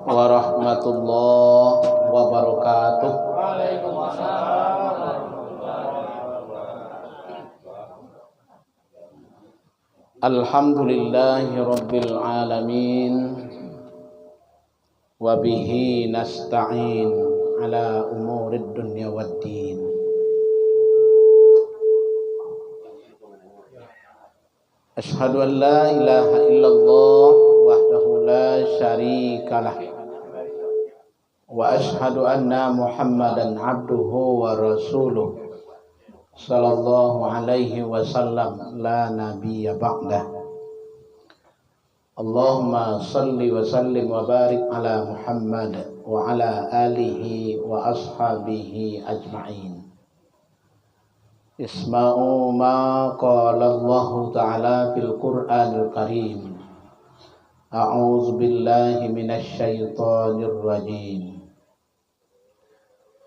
warahmatullahi wabarakatuh. Alhamdulillahi rabbil alamin, wa bihi nasta'in ala umurid dunya waddin. Ashhadu an la ilaha illallah wahdahu la syarikalah, wa ashhadu anna Muhammadan abduhu wa rasuluh sallallahu alaihi wasallam la nabiyya ba'dah. Allahumma salli wa sallim wa barik ala Muhammad wa ala alihi wa ashabihi ajma'in. Isma'u ma qala Allah ta'ala fil Qur'anil Karim. A'udzu billahi minasy syaithanir rajim.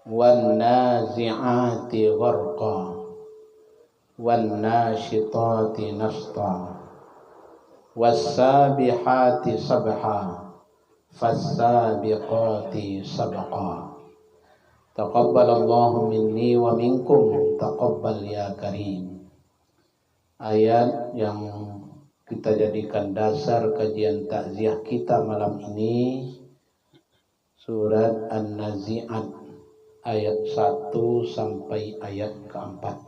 Wan nazi'ati gharqa wan nasyitati nashta was-sabihati sabha fas-sabiqati sabqa. Taqabbalallahu minni wa minkum, taqabbal ya karim. Ayat yang kita jadikan dasar kajian takziah kita malam ini, surat An-Nazi'at ayat 1 sampai ayat keempat.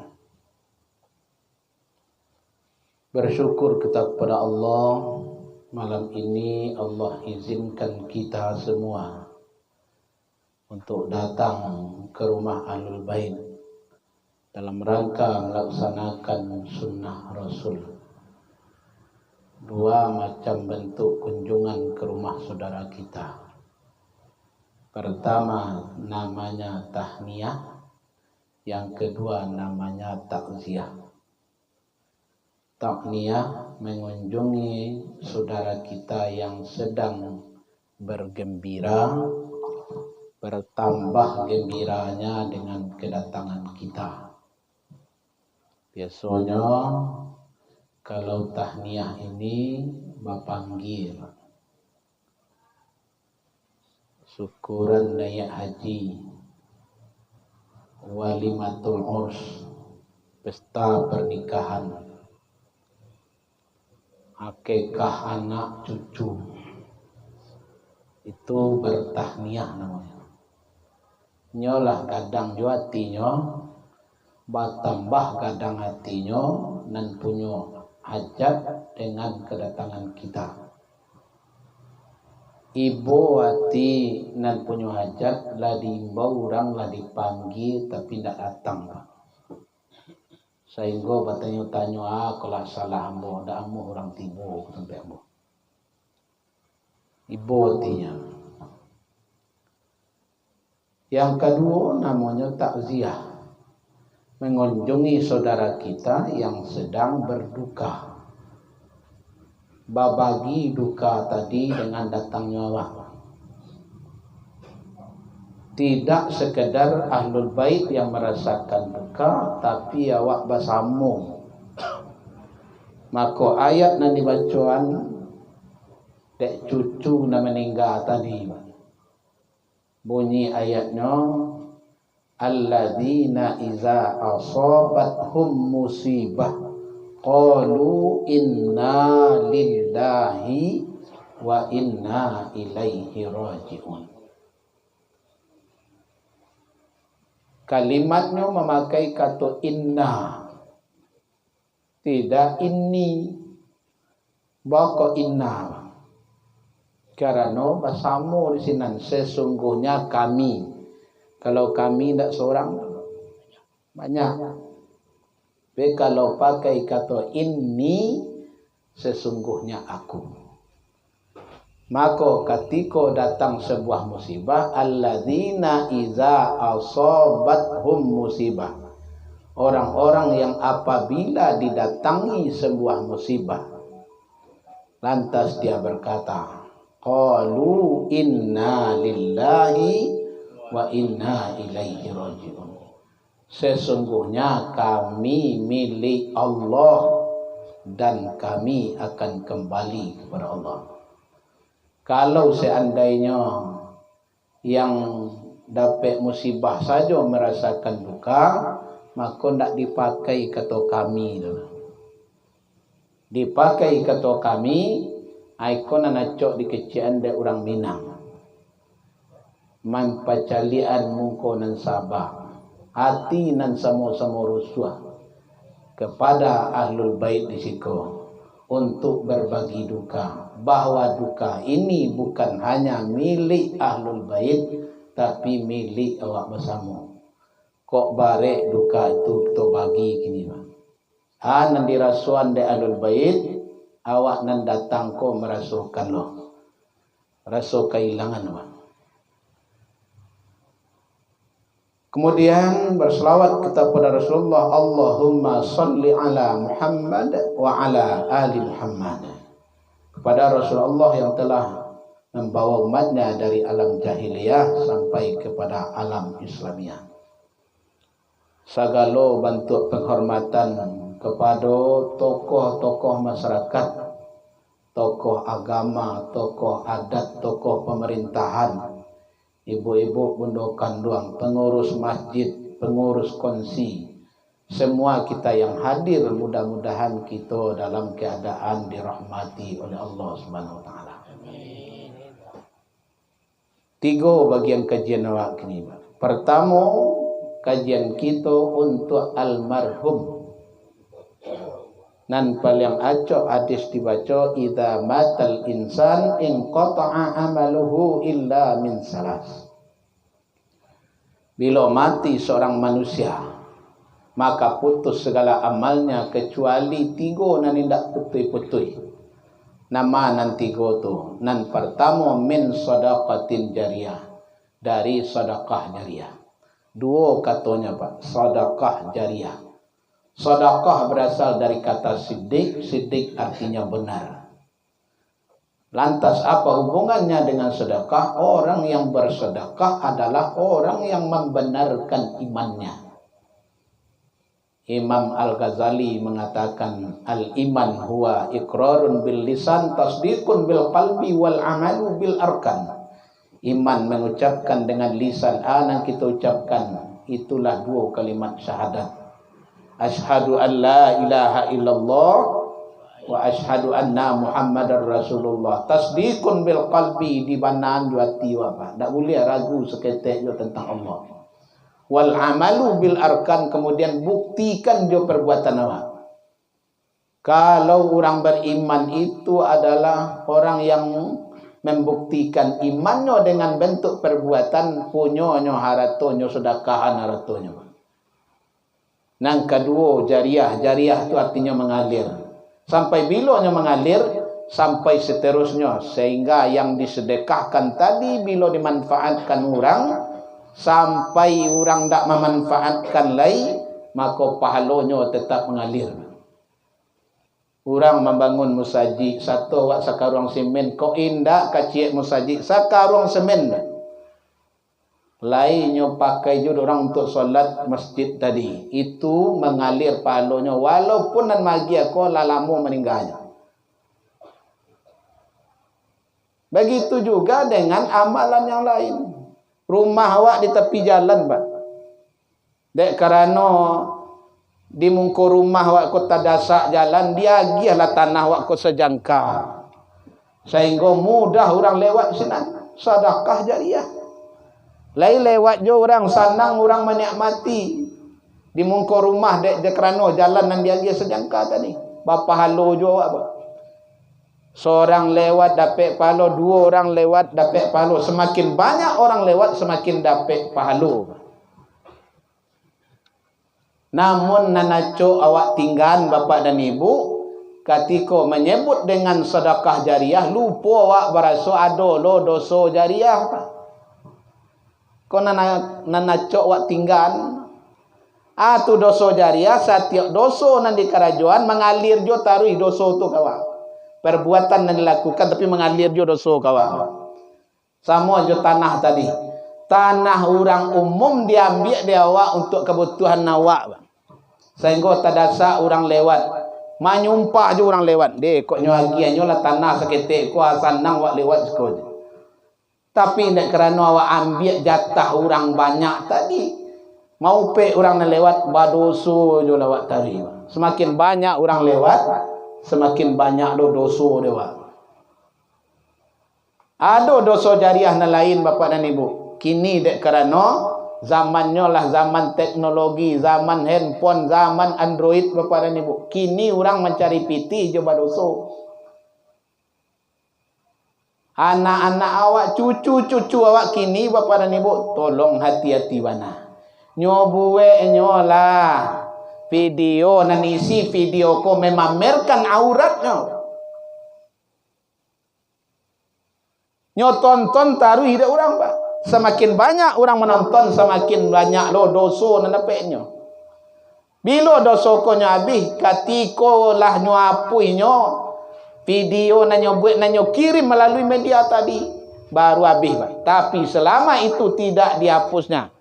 Bersyukur kita kepada Allah, malam ini Allah izinkan kita semua untuk datang ke rumah Ahlul Bait dalam rangka melaksanakan sunnah Rasul. Dua macam bentuk kunjungan ke rumah saudara kita. Pertama namanya tahniyah, yang kedua namanya takziah. Tahniyah mengunjungi saudara kita yang sedang bergembira, bertambah gembiranya dengan kedatangan kita. Biasanya kalau tahniyah ini bapanggil syukuran naik haji, walimatul urs, pesta pernikahan, akikah anak cucu, itu bertahniyah namanya. Nyolah kadang juatinya, batambah kadang hatinya, dan punya hajat dengan kedatangan kita. Ibu hati nan punya hajat lah diimbau orang, lah dipanggil tapi tidak datang. Sehingga bertanya-tanya, kalau salah ambo, ada ambo orang tibo sampai ambo. Ibu hatinya. Yang kedua namanya takziah, mengunjungi saudara kita yang sedang berduka. Babagi duka tadi dengan datangnya Allah. Tidak sekedar Ahlul Bait yang merasakan duka, tapi awak bersama. Maka ayat yang dibacaan dek cucu na meninggal tadi, bunyi ayatnya, alladzina iza asabathum musibah qalu inna lillahi wa inna ilaihi raji'un. Kalimatnya memakai kata inna, tidak inni, bako inna. Karena bersama di sini sesungguhnya kami. Kalau kami tidak seorang, banyak. Tapi kalau pakai kata inni, sesungguhnya aku. Maka ketika datang sebuah musibah, alladzina iza asabathum musibah, orang-orang yang apabila didatangi sebuah musibah, lantas dia berkata, qalu inna lillahi wa inna ilaihi raji'un. Sesungguhnya kami milik Allah dan kami akan kembali kepada Allah. Kalau seandainya yang dapat musibah saja merasakan duka, maka tidak dipakai kata kami. Dipakai kata kami, ikon anacok dikecian de orang Minang. Mampacalian mungko nan sabar, hati nan sama-sama rusuh kepada ahlul bait di situ untuk berbagi duka, bahwa duka ini bukan hanya milik ahlul bait tapi milik awak bersama. Kok barek duka itu kita bagi kini bang. Nan dirasuan de ahlul bait, awak nan datang ko merasukan lo, rasa kehilangan bang. Kemudian berselawat kepada Rasulullah, Allahumma salli ala Muhammad wa ala ali Muhammad. Kepada Rasulullah yang telah membawa umatnya dari alam jahiliyah sampai kepada alam Islamiyah. Segala bentuk penghormatan kepada tokoh-tokoh masyarakat, tokoh agama, tokoh adat, tokoh pemerintahan, ibu-ibu bunda kandung, pengurus masjid, pengurus kongsi, semua kita yang hadir, mudah-mudahan kita dalam keadaan dirahmati oleh Allah Subhanahu wa taala. Tiga bagian kajian awak ini. Pertama, kajian kita untuk almarhum. Nan paling acok hadis dibaca, idza matal insan inqata'a amaluhu illa min salas. Bila mati seorang manusia, maka putus segala amalnya kecuali tiga nan indak putui-putui. Nama nan tiga tu. Nan pertama min sadaqatin jariyah, dari sedekah jariyah. Dua katanya Pak, sedekah jariyah. Sedekah berasal dari kata siddiq, siddiq artinya benar. Lantas apa hubungannya dengan sedekah? Orang yang bersedekah adalah orang yang membenarkan imannya. Imam Al-Ghazali mengatakan, al-iman huwa iqrarun bil lisan, tasdiqun bil qalbi wal amalu bil arkan. Iman mengucapkan dengan lisan, yang kita ucapkan itulah dua kalimat syahadat. Ashhadu an la ilaha illallah wa ashhadu anna Muhammadar Rasulullah. Tasdiqun bil qalbi, di banaan hati apa? Tak boleh ragu seketik jo tentang Allah. Wal amalu bil arkan, kemudian buktikan jo perbuatan awak. Kalau orang beriman itu adalah orang yang membuktikan imannya dengan bentuk perbuatan, punyonyo haratonyo sedekahan haratonyo. Yang kedua jariah, jariah itu artinya mengalir. Sampai bilanya mengalir, sampai seterusnya, sehingga yang disedekahkan tadi bila dimanfaatkan orang, sampai orang tak memanfaatkan lain, maka pahalanya tetap mengalir. Orang membangun musajid, satu wak sakarung semen, kau indak kacik musajid sakarung semen. Lainnya pakai juga orang untuk solat masjid tadi, itu mengalir pahalanya walaupun nan magi aku lalamu meninggalnya. Begitu juga dengan amalan yang lain. Rumah awak di tepi jalan, Pak. Dek karena di mungko rumah awak ko tadasak jalan, dia giahlah tanah awak ko sejangka. Sehingga mudah orang lewat senang. Sedekah jariyah. Lain lewat jo orang sanang, orang menikmati di mungko rumah dek kerana jalan nan dia sejangka tadi. Bapa halo jo apa? Seorang lewat dapat pahala, dua orang lewat dapat pahala. Semakin banyak orang lewat semakin dapat pahala. Namun nanaco awak tinggal bapa dan ibu, ketika menyebut dengan sedekah jariyah, lupa awak berasa ada lo dosa jariyah. Kau nanaco awak tinggal, tu dosa jariyah, setiap dosa nan di kerajaan mengalir jo taruh dosa tu kawan. Perbuatan yang dilakukan tapi mengalir jo dosa kawan. Sama jo tanah tadi. Tanah orang umum diambil dia awak untuk kebutuhan awak. Sehingga tadasa orang lewat. Manyumpah je orang lewat. Dek, kok nyo lagi nyo lah tanah seketik ko sanang wak lewat sekolah. Tapi ndak kerana awak ambil jatah orang banyak tadi. Mau pe orang nak lewat badoso je lewat tadi. Semakin banyak orang lewat, semakin banyak doso dia. Ada dosa jariah na lain Bapak dan Ibu. Kini dek kerana zamannya lah zaman teknologi, zaman handphone, zaman Android Bapak dan Ibu. Kini orang mencari piti je badoso. Anak-anak awak, cucu-cucu awak kini Bapak dan Ibu, tolong hati-hati bana. Nyobuwe nyolah video nan isi video ko memamerkan auratnya. Nyo tonton taruh hidup orang Pak. Semakin banyak orang menonton, semakin banyak lo dosa nan dapatnya. Bila dosa ko nyo habis, katiko lah nyo apui nyo video nanyo buat nanyo kirim melalui media tadi baru habis Pak. Tapi selama itu tidak dihapusnya.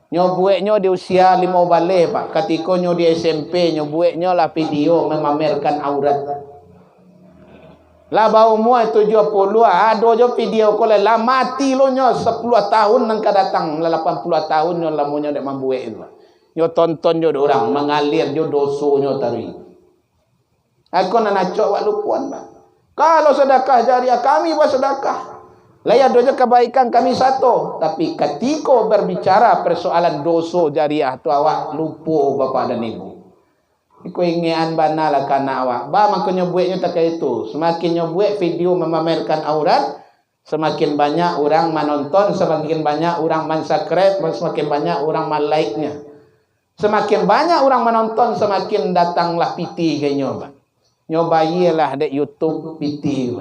Nyo buatnya di usia 5 balik Pak. Ketika nyo di SMP nyo buatnya lah video memamerkan aurat. Lah bau umur 70 ada je video ko lah mati lo nyo 10 tahun nang kadatang 80 tahun nyo lamunyo dak mambuat itu. Nyo tonton jo orang mengalir jo dosa nyo tari. Aku nak cok wak lupuan Pak. Kalau sedekah jariah kami buat sedekah. Layak dosa kebaikan kami satu. Tapi ketika berbicara persoalan dosa jariah tu awak lupa Bapak dan Ibu. Iku ingian bana lah kana awak. Ba makanya buatnya tak itu. Semakin nyo buat video memamerkan aurat, semakin banyak orang menonton, semakin banyak orang mensubscribe, semakin banyak orang like-nya. Semakin banyak orang menonton, semakin datanglah piti kayaknya Pak. Nyobayilah dek YouTube piti.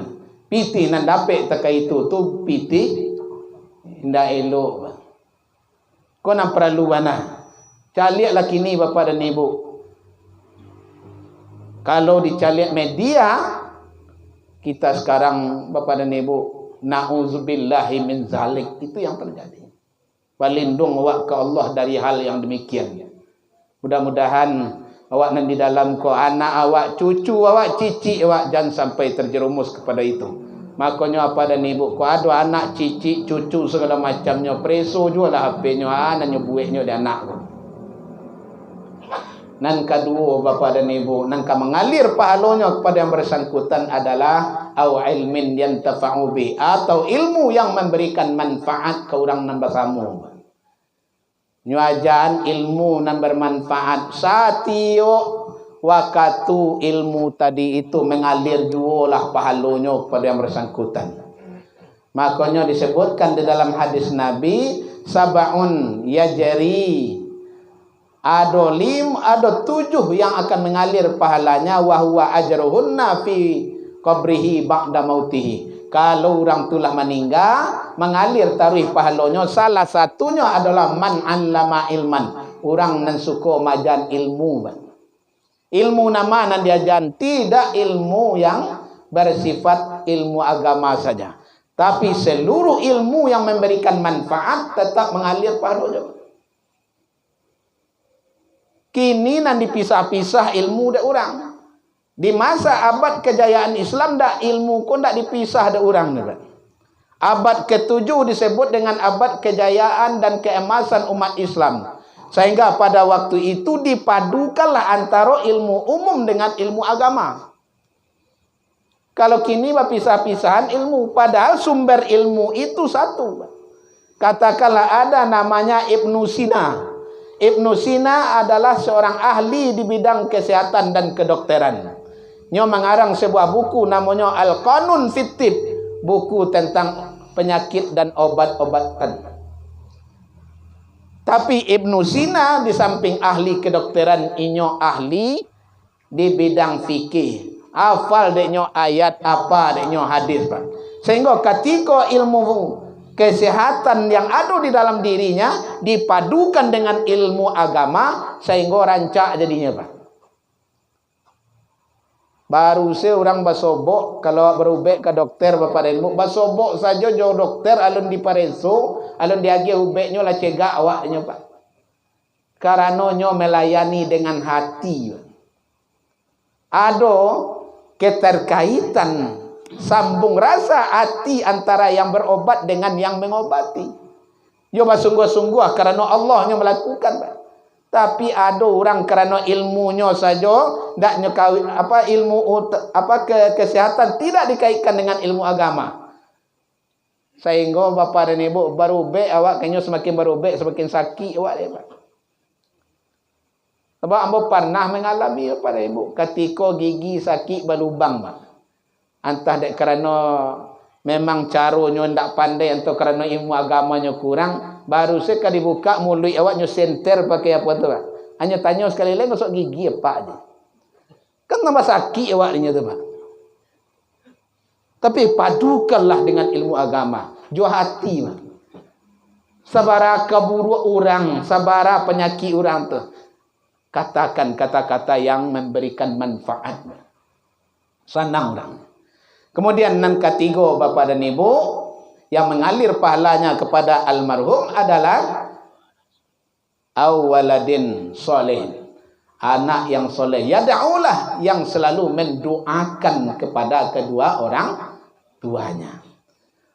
Piti nan dapat tak itu tu piti ndak elok. Kau nak perlu mana? Caliaklah kini Bapak dan Ibu. Kalau dicaliak media, kita sekarang Bapak dan Ibu, na'udzubillahi min zalik, itu yang terjadi. Berlindung awak ke Allah dari hal yang demikian. Mudah-mudahan awak nanti dalam ko anak awak, cucu awak, cici awak jangan sampai terjerumus kepada itu. Makanya apa dan Ibu, ko ada anak, cici, cucu segala macamnya, preso juga lah HP-nya, anaknya buahnya di anak ko. Nan kedua Bapak dan Ibu, nan mengalir pahalanya kepada yang bersangkutan adalah au ilmin yantafa'u bi, atau ilmu yang memberikan manfaat ke orang nan bersama. Nyuajan ilmu nan bermanfaat satio wakatu ilmu tadi itu mengalir jualah pahalanya kepada yang bersangkutan. Makanya disebutkan di dalam hadis Nabi, sab'un yajri, ada 7 yang akan mengalir pahalanya, wa huwa ajruhunna fi qabrihi ba'da mautihi. Kalau orang telah meninggal, mengalir tarikh pahalanya, salah satunya adalah man 'allama ilman, orang nan suka majan ilmu. Ilmu nama nan diajan tidak ilmu yang bersifat ilmu agama saja, tapi seluruh ilmu yang memberikan manfaat tetap mengalir pahalanya. Kini nan dipisah-pisah ilmu dak orang. Di masa abad kejayaan Islam dak ilmu ko dak dipisah dak orang dak. Abad ke-7 disebut dengan abad kejayaan dan keemasan umat Islam. Sehingga pada waktu itu dipadukanlah antara ilmu umum dengan ilmu agama. Kalau kini berpisah-pisahan ilmu, padahal sumber ilmu itu satu. Katakanlah ada namanya Ibnu Sina. Ibnu Sina adalah seorang ahli di bidang kesehatan dan kedokteran. Nyo mengarang sebuah buku namanya Al-Qanun fit Tib, buku tentang penyakit dan obat-obatan. Tapi Ibnu Sina di samping ahli kedokteran, inyo ahli di bidang fikih. Hafal deknyo ayat apa, deknyo hadis Pak. Sehingga ketika ilmu kesehatan yang ada di dalam dirinya dipadukan dengan ilmu agama, sehingga rancak jadinya Pak. Baru seorang basobok, kalau berubek ke dokter Bapak dan Ibu, basobok saja jo dokter alun di pareso, alun diagi ubeknya lah cegak awaknya Pak. Karena nyo melayani dengan hati. ada keterkaitan sambung rasa hati antara yang berobat dengan yang mengobati. Yo sungguh-sungguh kerana Allahnya melakukan. Tapi ada orang kerana ilmunya saja dak nyekawin ilmu kesehatan tidak dikaitkan dengan ilmu agama. Sehingga bapa dan ibu berubek awak kayaknya semakin berubek semakin sakit awak dia. Sebab ambo pernah mengalami pada ibu ketika gigi sakit berlubang. Entah dek kerana memang caranya ndak pandai atau kerana ilmu agamanya kurang, baru sekali dibuka mulut awak nyo senter pakai apa tu, hanya tanya sekali lagi masuk gigi apa aja. Kan tambah sakit awak ni tu, Pak. Tapi padukanlah dengan ilmu agama, jua hati, Pak. Sabara kaburu orang, sabara penyakit orang tu, katakan kata-kata yang memberikan manfaat. Senang dah. Kemudian yang ketiga bapa dan ibu yang mengalir pahalanya kepada almarhum adalah awaladin soleh, anak yang soleh. Yad'ulah, yang selalu mendoakan kepada kedua orang tuanya.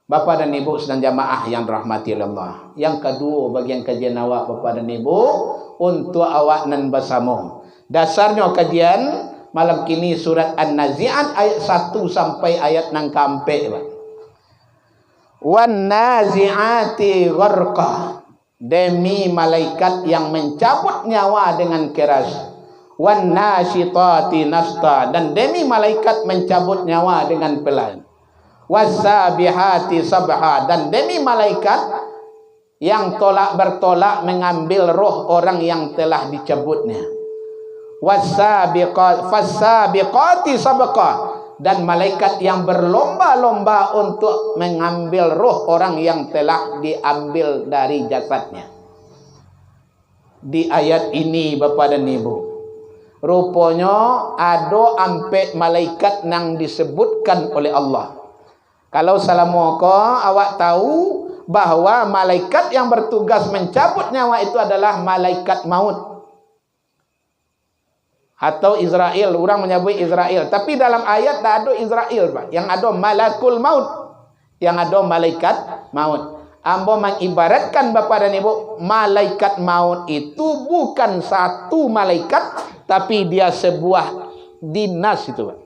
Bapa dan ibu sedang jamaah yang dirahmati Allah. Yang kedua bagian kajian awak bapa dan ibu untuk awak nan bersama. Dasarnya kajian malam kini surat An-Nazi'at ayat 1 sampai ayat nang kampe. Wan nazi'ati gharqa, demi malaikat yang mencabut nyawa dengan keras. Wan nasyitati nashta, dan demi malaikat mencabut nyawa dengan pelan. Wasabihati sabha, dan demi malaikat yang bertolak mengambil roh orang yang telah dicabutnya. Fasabiqati sabqa, dan malaikat yang berlomba-lomba untuk mengambil roh orang yang telah diambil dari jasadnya. Di ayat ini bapa dan ibu, rupanya ada ampe malaikat yang disebutkan oleh Allah. Kalau salamuka awak tahu bahawa malaikat yang bertugas mencabut nyawa itu adalah malaikat maut atau Israel, orang menyebut Israel. Tapi dalam ayat tak ada Israel, Pak. Yang ada malakul maut, yang ada malaikat maut. Ambo mengibaratkan bapa dan ibu, malaikat maut itu bukan satu malaikat, tapi dia sebuah dinas itu, Pak.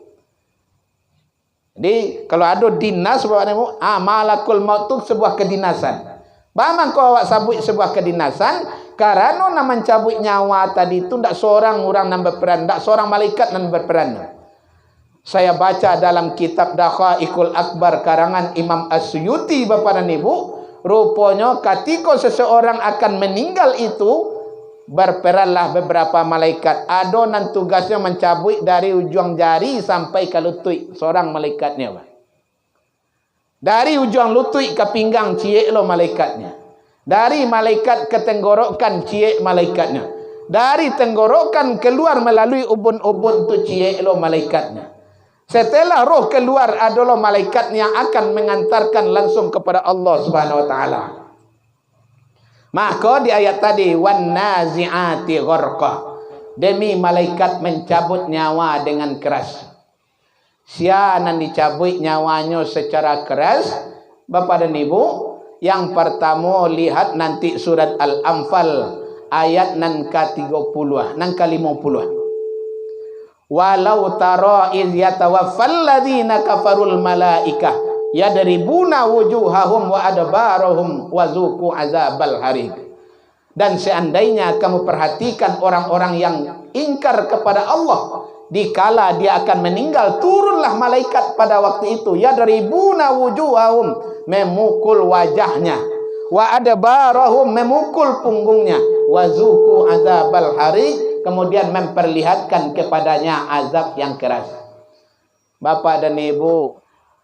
Jadi kalau ada dinas bapa dan ibu, malakul maut itu sebuah kedinasan. Bagaimana kau awak sabut sebuah kedinasan? Karena nak mencabut nyawa tadi itu tidak seorang orang yang berperan, tidak seorang malaikat yang berperan. Saya baca dalam kitab Dakhaikul Akbar karangan Imam As-Suyuti bapa dan ibu, rupanya ketika seseorang akan meninggal itu berperanlah beberapa malaikat. Ada yang tugasnya mencabut dari ujung jari sampai ke lutut, seorang malaikatnya. Dari ujung lutut ke pinggang ciek lo malaikatnya. Dari malaikat ke tenggorokan ciek malaikatnya. Dari tenggorokan keluar melalui ubun-ubun tu ciek lo malaikatnya. Setelah roh keluar adalah malaikat yang akan mengantarkan langsung kepada Allah Subhanahu wa taala. Maka di ayat tadi wan nazi'ati gharqa, demi malaikat mencabut nyawa dengan keras. Siapa dicabut nyawanya secara keras bapa dan ibu? Yang pertama lihat nanti surat Al-Anfal ayat nan ke-30 nan ke-50. Walau tara iz yatawaffal ladzina kafarul malaikah yadribuna wujuhahum wa adbarahum wa zuqu azabal harik. Dan seandainya kamu perhatikan orang-orang yang ingkar kepada Allah, dikala dia akan meninggal, turunlah malaikat pada waktu itu, yadribuna wujuhahum, memukul wajahnya, wa adbarahum, memukul punggungnya, wa zuqu azabal harik, kemudian memperlihatkan kepadanya azab yang keras. Bapak dan ibu,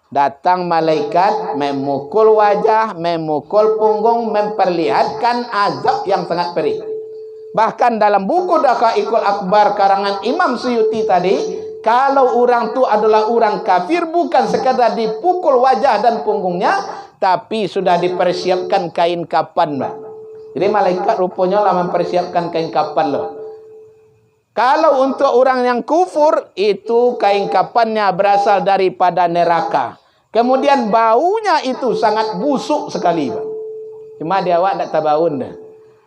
datang malaikat memukul wajah, memukul punggung, memperlihatkan azab yang sangat perih. Bahkan dalam buku Dakhaikul Akbar karangan Imam Suyuti tadi, kalau orang tu adalah orang kafir, bukan sekadar dipukul wajah dan punggungnya, tapi sudah dipersiapkan kain kapan, Pak. Jadi malaikat rupanya lah mempersiapkan kain kapan loh. Kalau untuk orang yang kufur, itu kain kafannya berasal daripada neraka. Kemudian baunya itu sangat busuk sekali, Pak. Cuma dia awak tak tahu bau dah.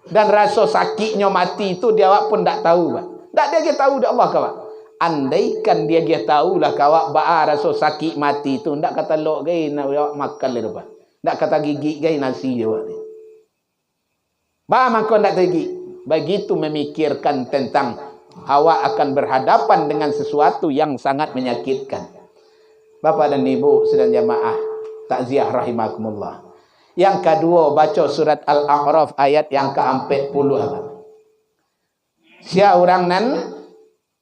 Dan rasa sakitnya mati itu dia awak pun tak tahu, Pak. Tak dia tahu dah Allah kawak. Andaikan dia tahulah kawak ba rasa sakit mati itu, tak kata lok gai nak awak makan le Pak. Tak kata gigit gai nasi dia awak ni. Ba makan tak gigit. Begitu memikirkan tentang awak akan berhadapan dengan sesuatu yang sangat menyakitkan. Bapak dan Ibu sedang jamaah takziah rahimakumullah. Yang kedua, baca surat Al-A'raf ayat yang ke-40. Sia orang nan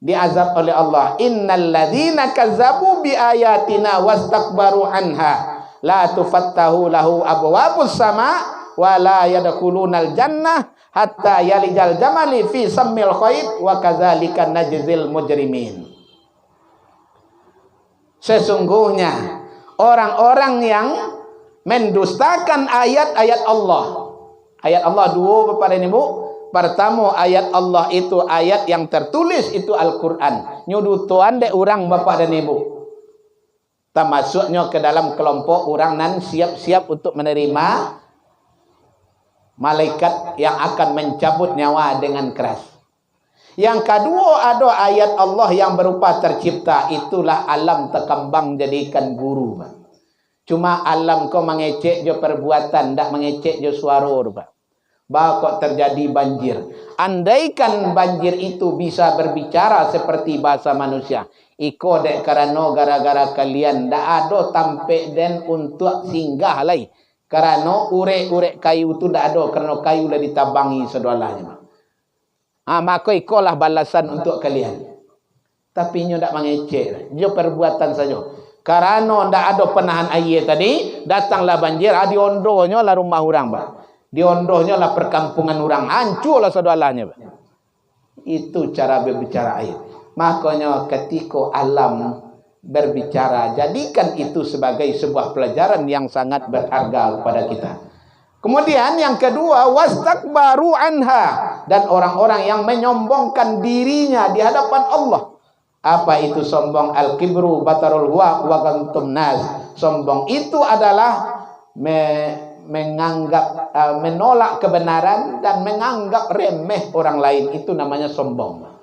diazab oleh Allah. Innal ladzina kazzabu bi ayatina wastakbaru anha la tufattahu lahu abwabus sama wa la yadkhulunal jannah hatta yalijal jamali fi sammil khayt wa kadzalika najzil mujrimin. Sesungguhnya orang-orang yang mendustakan ayat-ayat Allah. Ayat Allah dua Bapak dan Ibu. Pertama ayat Allah itu ayat yang tertulis itu Al-Quran. Nyudutuan de orang Bapak dan Ibu. Termasuknya ke dalam kelompok orang nan siap-siap untuk menerima malaikat yang akan mencabut nyawa dengan keras. Yang kedua ada ayat Allah yang berupa tercipta. Itulah alam terkembang jadikan guru, Pak. Cuma alam kau mengecek je perbuatan, tak mengecek je suara, Pak. Bah kok terjadi banjir. Andaikan banjir itu bisa berbicara seperti bahasa manusia, iko dek karena gara-gara kalian tak ada tampe den untuk singgah lagi. Karena urek-urek kayu itu tak ada, karena kayu dah ditabangi sedolanya. Maka ikolah balasan untuk kalian. Tapi nyo tak mengecek, je perbuatan saja. Karena ndak ada penahan air tadi, datanglah banjir, diondohnya lah rumah orang, Pak. Diondohnya lah perkampungan orang, hancurlah sedalahnya, Pak. Itu cara berbicara air. Makanya ketika alam berbicara, jadikan itu sebagai sebuah pelajaran yang sangat berharga kepada kita. Kemudian yang kedua, wastakbaru anha, dan orang-orang yang menyombongkan dirinya di hadapan Allah. Apa itu sombong? Al-kibru batarul huwa wa gantum nas. Sombong itu adalah menganggap menolak kebenaran dan menganggap remeh orang lain. Itu namanya sombong.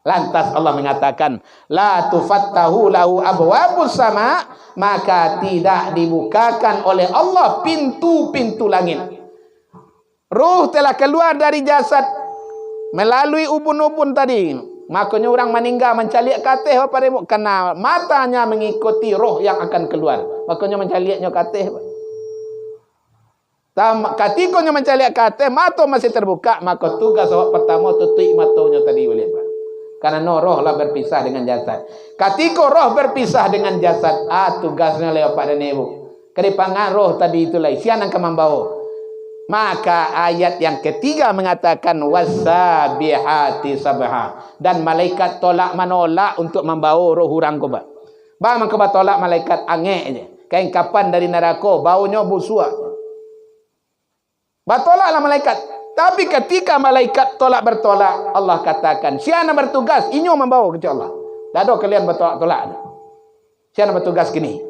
Lantas Allah mengatakan, la tufattahu lahu abwabus sama, maka tidak dibukakan oleh Allah pintu-pintu langit. Ruh telah keluar dari jasad melalui ubun-ubun tadi. Makanya orang meninggal mencaliak katih apa dia? Karena matanya mengikuti roh yang akan keluar. Makanya mencaliaknya katih. Ketikanya mencaliak katih, mata masih terbuka, maka tugas awak pertama tutup matanya tadi boleh, Pak. Karena roh lah berpisah dengan jasad. Ketika roh berpisah dengan jasad, tugasnya lewat Pak dan Ibu. Keripangan roh tadi itulah siapa yang membawa. Maka ayat yang ketiga mengatakan wasabihati sabha, dan malaikat tolak menolak untuk membawa roh orang ko, Pak. Ba man ko tolak malaikat angek je. Kain kapan dari neraka baunya busuk. Ba tolaklah malaikat. Tapi ketika malaikat tolak bertolak, Allah katakan, siapa bertugas inyo membawa ke Allah. Tak ada kalian bertolak-tolak. Siapa bertugas kini?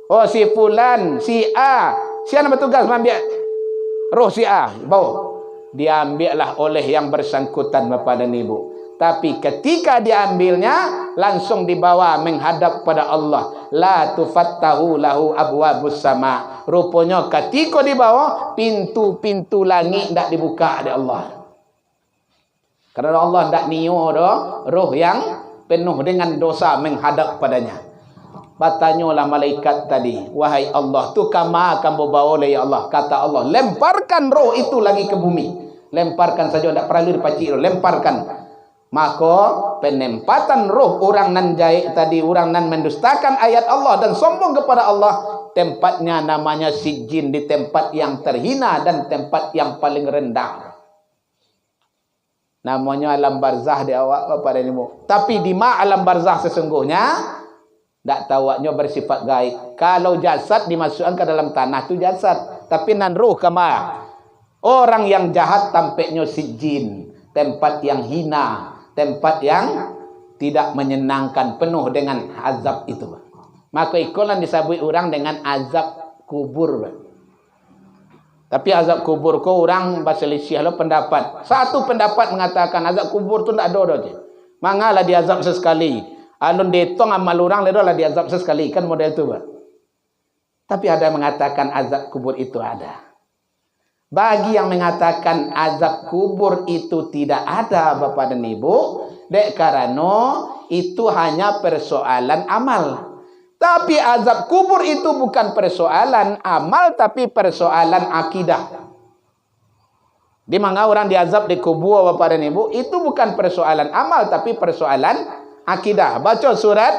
Oh si fulan, si A. Siapa bertugas mengambil roh si A, bawa. Diambillah oleh yang bersangkutan Bapak dan Ibu. Tapi ketika diambilnya, langsung dibawa menghadap pada Allah. La tufattahu lahu abwabus sama. Rupanya ketika dibawa, pintu-pintu langit tak dibuka oleh Allah. Karena Allah tak niyo roh yang penuh dengan dosa menghadap padanya. Bertanyalah malaikat tadi, wahai Allah, tu kama akan membawa oleh ya Allah. Kata Allah, lemparkan roh itu lagi ke bumi. Lemparkan saja, tak perlu dipacik, lemparkan. Maka penempatan roh orang nan jahit tadi, orang nan mendustakan ayat Allah dan sombong kepada Allah, tempatnya namanya sijin, di tempat yang terhina dan tempat yang paling rendah. Namanya alam barzah di awak Bapak dan Ibu. Tapi di ma alam barzah sesungguhnya tak tawaknya bersifat gaib. Kalau jasad dimasukkan ke dalam tanah itu jasad, tapi nan ruh kama. Orang yang jahat tampaknya sijin, tempat yang hina, tempat yang tidak menyenangkan, penuh dengan azab itu. Maka ikulah disebut orang dengan azab kubur. Tapi azab kubur ko orang berselisih lo pendapat. Satu pendapat mengatakan azab kubur tu tak ada je. Mangalah diazab sesekali. Alun detong amal orang ledolah diazab sesekali, kan model tu. Tapi ada yang mengatakan azab kubur itu ada. Bagi yang mengatakan azab kubur itu tidak ada, Bapak dan Ibu, dek karena itu hanya persoalan amal. Tapi azab kubur itu bukan persoalan amal, tapi persoalan akidah. Di mana orang diazab di kubur, Bapak dan Ibu, itu bukan persoalan amal, tapi persoalan akidah. Baca surat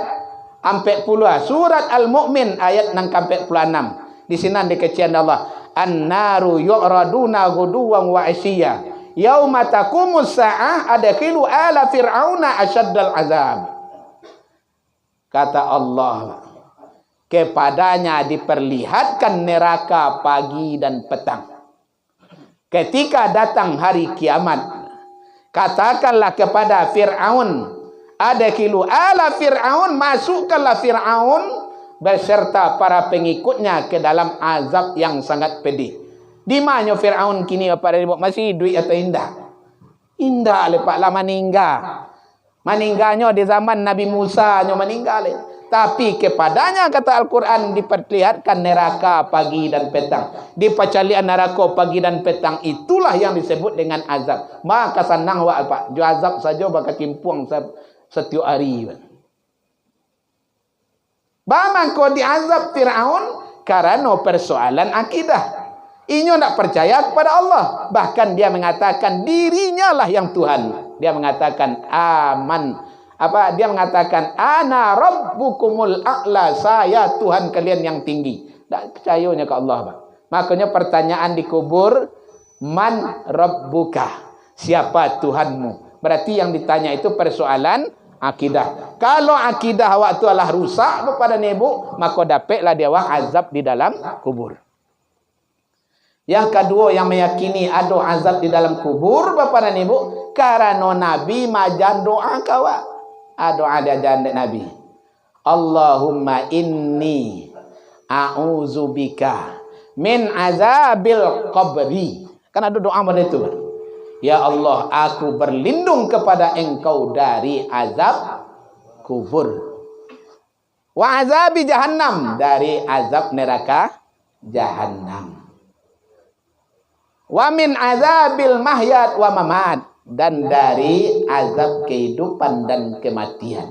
40, surat Al-Mu'min ayat 46. Di sini dikecian Allah, an-naru yu'raduna ghuduwan wa 'ashiyya yauma taqumus sa'ah adkhilu ala fir'auna asyaddal azab. Kata Allah, kepadanya diperlihatkan neraka pagi dan petang. Ketika datang hari kiamat, katakanlah kepada Fir'aun, adkhilu ala fir'aun, masukkanlah Fir'aun beserta para pengikutnya ke dalam azab yang sangat pedih. Di mana Fir'aun kini pada masih hidup atau indah? Indah lepak lah meninggal. Meninggalnya di zaman Nabi Musa nya meninggal. Tapi kepadanya kata Al-Quran diperlihatkan neraka pagi dan petang. Di pacalian neraka pagi dan petang itulah yang disebut dengan azab. Maka senang wa apa? Jo azab saja bakal kimpuang setiap hari. Bagaimana kau diazab Fir'aun? Karena persoalan akidah. Inyo tak percaya kepada Allah. Bahkan dia mengatakan dirinya lah yang Tuhan. Dia mengatakan dia mengatakan ana rabbukumul a'la, saya Tuhan kalian yang tinggi. Tak percayanya ke Allah, Pak. Makanya pertanyaan di kubur, man rabbuka? Siapa Tuhanmu? Berarti yang ditanya itu persoalan akidah. Kalau akidah waktu Allah rusak kepada nebu, maka dapatlah dia azab di dalam kubur. Yang kedua yang meyakini ada azab di dalam kubur, Bapak dan Ibu, karena Nabi majan doa kawa. Doa dia janda Nabi. Allahumma inni a'udzubika min azabil qabri. Kan ada doa pada itu. Ya Allah, aku berlindung kepada Engkau dari azab kubur. Wa azabi jahannam, dari azab neraka jahannam. Wa min azabil mahyat wa mamat, dan dari azab kehidupan dan kematian.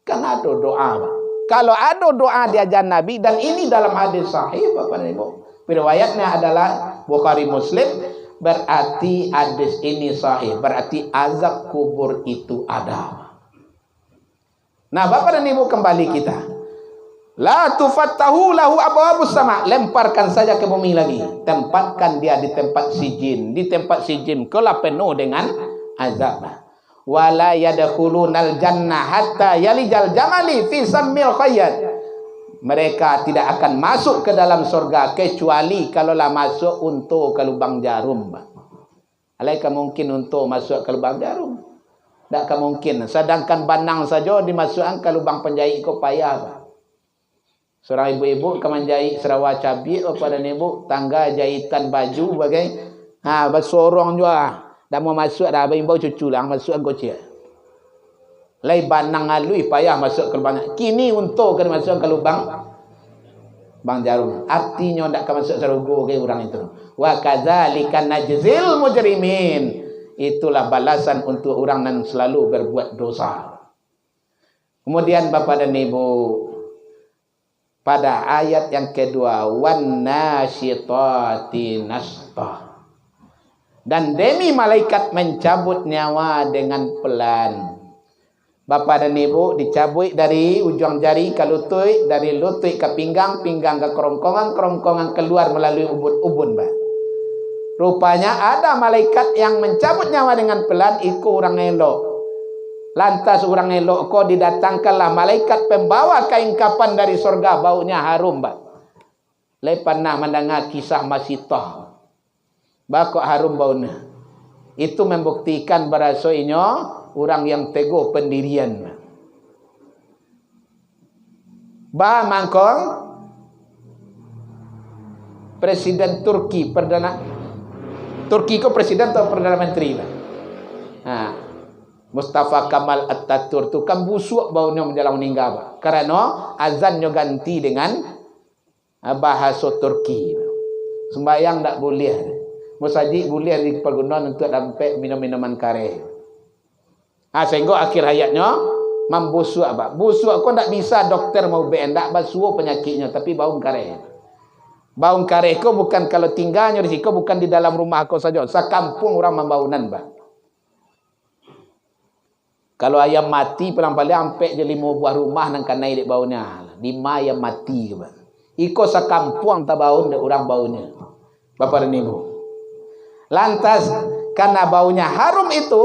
Kan ada doa, Pak. Kalau ada doa di ajaran Nabi, dan ini dalam hadis sahih, Bapak dan Ibu, riwayatnya adalah Bukhari Muslim, berarti hadis ini sahih, berarti azab kubur itu ada. Nah, Bapak dan Ibu, kembali kita. La tufattahu lahu abwabus sama, lemparkan saja ke bumi lagi, tempatkan dia di tempat sijin. Di tempat sijin kelak penuh dengan azab. Wala yadkhulunal jannah hatta yalijal jamali fi sammil khayyat. Mereka tidak akan masuk ke dalam surga kecuali kalaulah masuk untuk ke lubang jarum. Alaika mungkin untuk masuk ke lubang jarum? Tak mungkin. Sedangkan banang saja dimasukkan ke lubang penjahit kau payah. Seorang ibu-ibu akan menjahit serawak cabai pada ibu, tangga jahitan baju bagai bersorong juga. Dah mau masuk dah abang bau cucu lah masuk gocek. Lai banang alui payah masuk ke lubang. Kini untuk kena masuk ke lubang bang jarum. Artinya ndak akan masuk serugo ke orang itu. Wa kadzalika najzil mujrimin. Itulah balasan untuk orang yang selalu berbuat dosa. Kemudian Bapak dan Ibu, pada ayat yang kedua, wan nasyitati nashta, dan demi malaikat mencabut nyawa dengan pelan. Bapak dan Ibu, dicabut dari ujung jari ke lutut, dari lutut ke pinggang, pinggang ke kerongkongan, kerongkongan keluar melalui ubun-ubun, Pak. Rupanya ada malaikat yang mencabut nyawa dengan pelan, itu orang elok. Lantas orang elok kau didatangkanlah malaikat pembawa kain kapan dari surga, baunya harum, Pak. Lai pernah mendengar kisah Masitah. Bakok harum baunya. Itu membuktikan bahasanya orang yang teguh pendirian. Bah mangkong Presiden Turki, Turki ko presiden atau perdana menteri lah. Mustafa Kamal Atatürk tu kan busuk baunya menjelang meninggal bah. Karena azannya ganti dengan bahasa Turki. Sembayang tak boleh. Musajid boleh dipergunakan untuk sampai minum-minuman kare. Sehingga akhir hayatnya membusuk bah. Busuk kau tak bisa doktor mau bendak basuh penyakitnya, tapi bau kare. Bau kare kau bukan kalau tinggalnya di situ, bukan di dalam rumah kau saja. Sakampung orang membaunan bah. Kalau ayam mati paling-paling sampai je 5 buah rumah nang kanai dek baunya. 5 ayam mati ke bah. Iko sakampung tak bau dek orang baunya. Bapak dan Ibu. Lantas karena baunya harum itu,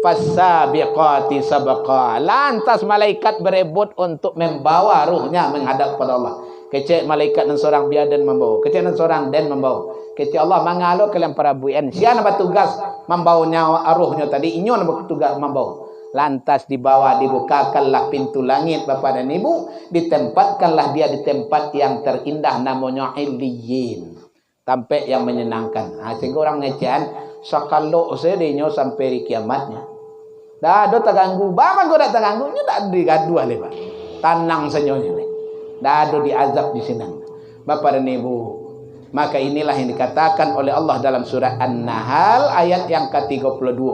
fasabiqati sabqa. Lantas malaikat berebut untuk membawa ruhnya menghadap kepada Allah. Kecek malaikat dan seorang biadan membawa. Kecek dan seorang den membawa. Kecek Allah mangalo kalian para buyan. Siapa bertugas membawa nyawa ruhnya tadi? Inyo bertugas membawa. Lantas dibawa, dibukakanlah pintu langit Bapak dan Ibu, ditempatkanlah dia di tempat yang terindah namanya Illiyin, tempat yang menyenangkan. Sehingga orang ngecehan sakalo sedenya sampai di kiamatnya. Dah ada terganggu, bapa kau tak terganggu, nya tak digaduh le Pak. Tanang senyonya le. Dah ada diazab di sini. Bapak dan Ibu, maka inilah yang dikatakan oleh Allah dalam surah An-Nahl ayat yang ke-32.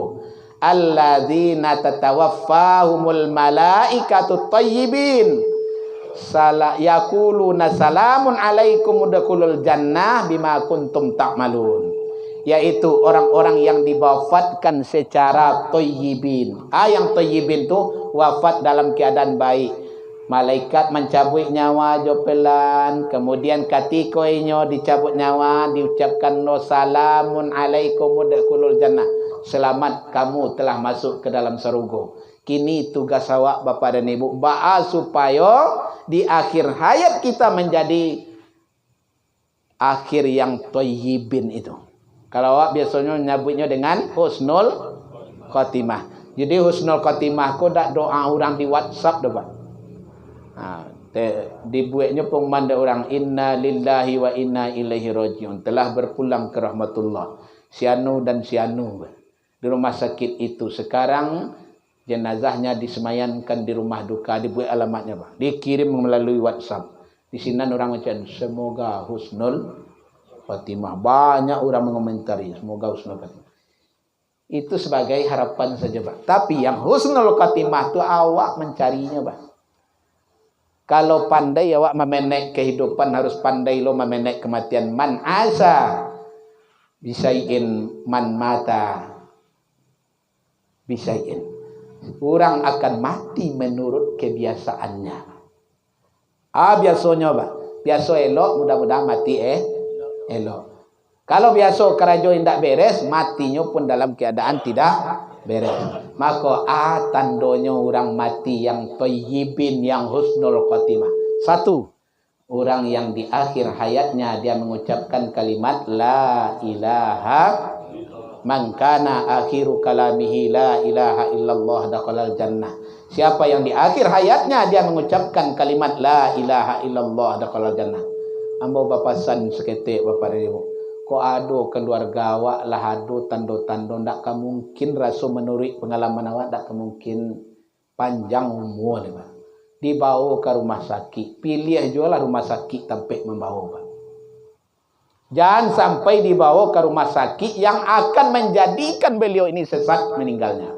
Alladzina tatawaffahumul malaikatu thayyibin yaquluna salamun alaikum udkhulul jannah bima kuntum ta'malun, yaitu orang-orang yang diwafatkan secara thayyibin. Yang thayyibin tu wafat dalam keadaan baik. Malaikat mencabut nyawa jopelan, kemudian ketika inyo dicabut nyawa diucapkan no salamun alaikum udkhulul jannah, selamat kamu telah masuk ke dalam surga. Kini tugas awak Bapak dan Ibu, supaya di akhir hayat kita menjadi akhir yang thayyibin itu. Kalau awak biasanya nyebutnya dengan husnul khotimah. Jadi husnul khotimah ko dak doa orang di WhatsApp dah Pak. Dibuatnya pengmanda orang inna lillahi wa inna ilaihi rajiun, telah berpulang ke rahmatullah sianu dan sianu di rumah sakit itu. Sekarang jenazahnya disemayankan di rumah duka, dibuat alamatnya Pak, dikirim melalui WhatsApp. Di sini orang macam semoga husnul khotimah. Banyak orang mengomentari semoga husnul khotimah. Itu sebagai harapan saja Pak. Tapi yang husnul khotimah itu awak mencarinya Pak. Kalau pandai awak memenek kehidupan, harus pandai lo memenek kematian. Man asa bisain man mata bisain. Orang akan mati menurut kebiasaannya. Biasanya Pak, biasa elok mudah-mudahan mati elok. Kalau biasa kerajo indak beres, matinya pun dalam keadaan tidak beres. Maka tandonya orang mati yang thayyibin, yang husnul khotimah. 1, orang yang di akhir hayatnya dia mengucapkan kalimat la ilaha, man kana akhiru kalamihi la ilaha illallah dakhalal jannah. Siapa yang di akhir hayatnya dia mengucapkan kalimat la ilaha illallah dakhalal jannah. Ambo bapasan seketik Bapak dan Ibu. Ko ado keluarga awak lah ado tando-tando ndak mungkin rasa menurut pengalaman awak ndak mungkin panjang umur Pak. Dibawa ke rumah sakit, pilih jualah rumah sakit sampai membawa Pak. Jangan sampai dibawa ke rumah sakit yang akan menjadikan beliau ini sesat meninggalnya.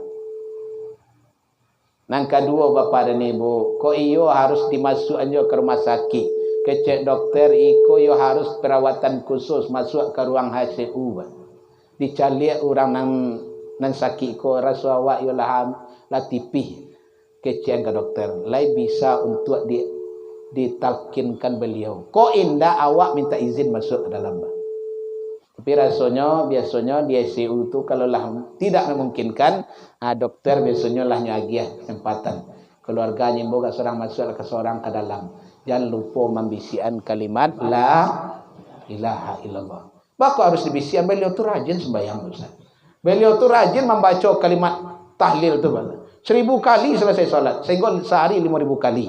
Yang kedua Bapak dan Ibu, ko iyo harus dimasukkan ke rumah sakit. Kecek dokter iko yo harus perawatan khusus, masuk ke ruang HCU. Dicari orang nang sakit ko rasa awak yo lah tipih. Kecek ke dokter, lai bisa untuk ditalkinkan beliau. Ko indah awak minta izin masuk ke dalam. Tapi rasanya biasanya di ICU itu kalau lah tidak memungkinkan, dokter biasanya lah nyagiah kesempatan. Keluarganya boga seorang masuk ke seorang ke dalam. Jangan lupa membisikan kalimat la ilaha illallah. Maka harus dibisikan. Beliau tu rajin sembahyang Ustaz. Beliau tu rajin membaca kalimat tahlil tu. 1000 kali selesai solat. Sehingga sehari 5000 kali.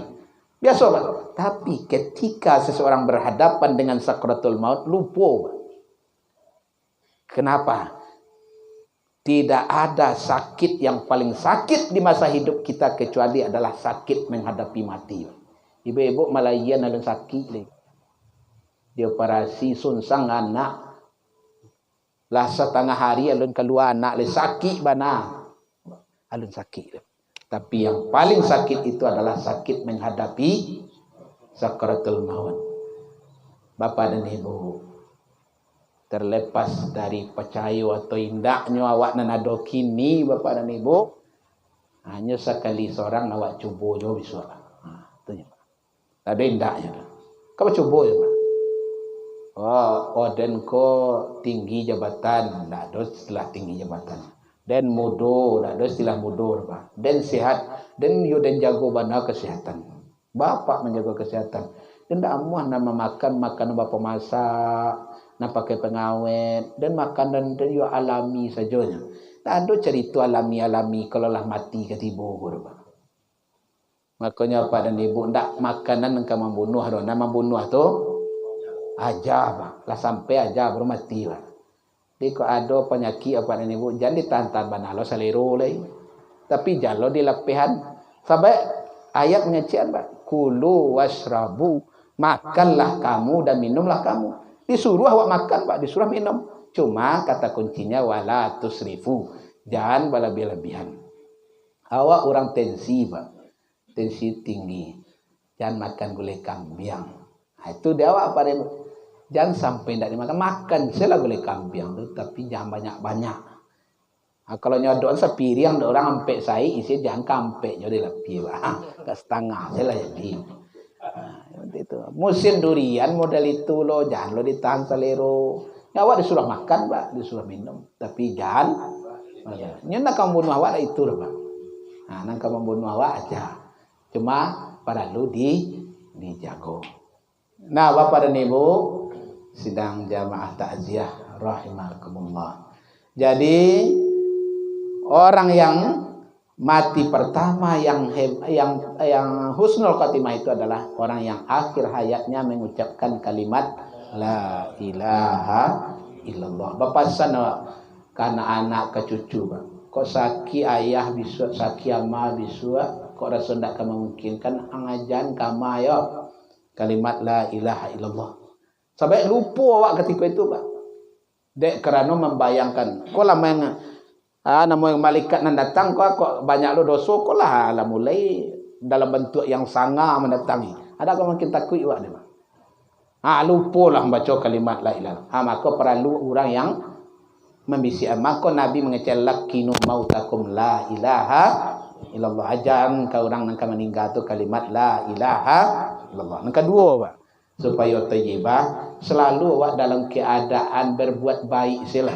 Biasa Pak. Tapi ketika seseorang berhadapan dengan sakratul maut, lupa Pak. Kenapa? Tidak ada sakit yang paling sakit di masa hidup kita kecuali adalah sakit menghadapi mati. Ibu-ibu Malayan alun sakit. Dioperasi sunsang anak. Lah setengah hari alun keluar anak le sakit bana. Alun sakit. Tapi yang paling sakit itu adalah sakit menghadapi sakratul maut. Bapak dan Ibu, terlepas dari percaya atau indaknya awak nan ada kini Bapak dan Ibu, hanya sekali seorang awak cuba jo bisa. Tu je. Ada indaknya. Kau cuba je Pak. Oden ko tinggi jabatan, dah dos setelah tinggi jabatan. Dan mudo, dah dos setelah mudo Pak. Dan sehat, dan yo dan jago bana kesehatan. Bapak menjaga kesehatan. Dan dah amuah nama makan bapak masak, nak pakai pengawet dan makanan dan yo alami sajanya. Tak ada cerita alami kalau lah mati ketiba Pak. Makanya Pak dan Ibu ndak makanan engkau membunuh ado. Nama membunuh tu aja Pak. Lah sampai aja baru mati Pak. Jadi kalau ada penyakit Pak dan Ibu jangan ditahan banalo selero lagi. Tapi jalo di lepehan. Sampai ayat mengecian Pak. Kulu wasrabu, makanlah kamu dan minumlah kamu. Disuruh awak makan Pak, disuruh minum. Cuma kata kuncinya wala tusrifu. Jangan berlebih-lebihan. Awak orang tensi Pak. Tensi tinggi. Jangan makan gulai kambing. Nah, itu dia awak pada jangan sampai tidak dimakan. Makan sila gulai kambing tu, tapi jangan banyak-banyak. Nah, kalau nyodok sepiring orang ampek saya isi jangan kampek jadi lebih Pak. Ke setengah sila jadi. Nah, itu. Musim durian model itu loh, jangan lo ditahan selero. Ya, awak disuruh makan Pak, disuruh minum, tapi jangan. Nyenak kamu bunuh awak itu loh Pak. Nah, nak kamu bunuh awak aja. Cuma perlu dijago. Nah, Bapak dan Ibu, sidang jamaah takziah rahimakumullah. Jadi orang yang mati pertama yang husnul khatimah itu adalah orang yang akhir hayatnya mengucapkan kalimat la ilaha illallah. Bapak sana karena anak ke cucu Pak. Kok saki ayah bisu, saki ama bisu, kok rasa ndak memungkinkan angajan kama ya kalimat la ilaha illallah. Sampai lupa awak ketika itu Pak. Dek kerana membayangkan kok lama yang nama yang malaikat nan datang kok banyak lo dosa kok lah mulai dalam bentuk yang sangat mendatangi. Ada kau mungkin takut awak dia Pak. Lupa lah membaca kalimat la ilaha. Maka perlu orang yang membisikkan. Maka Nabi mengecel lakinu mautakum la ilaha illallah. Ajan kau orang nak meninggal tu kalimat la ilaha illallah. Yang kedua Pak, supaya thayyibah selalu awak dalam keadaan berbuat baik sila.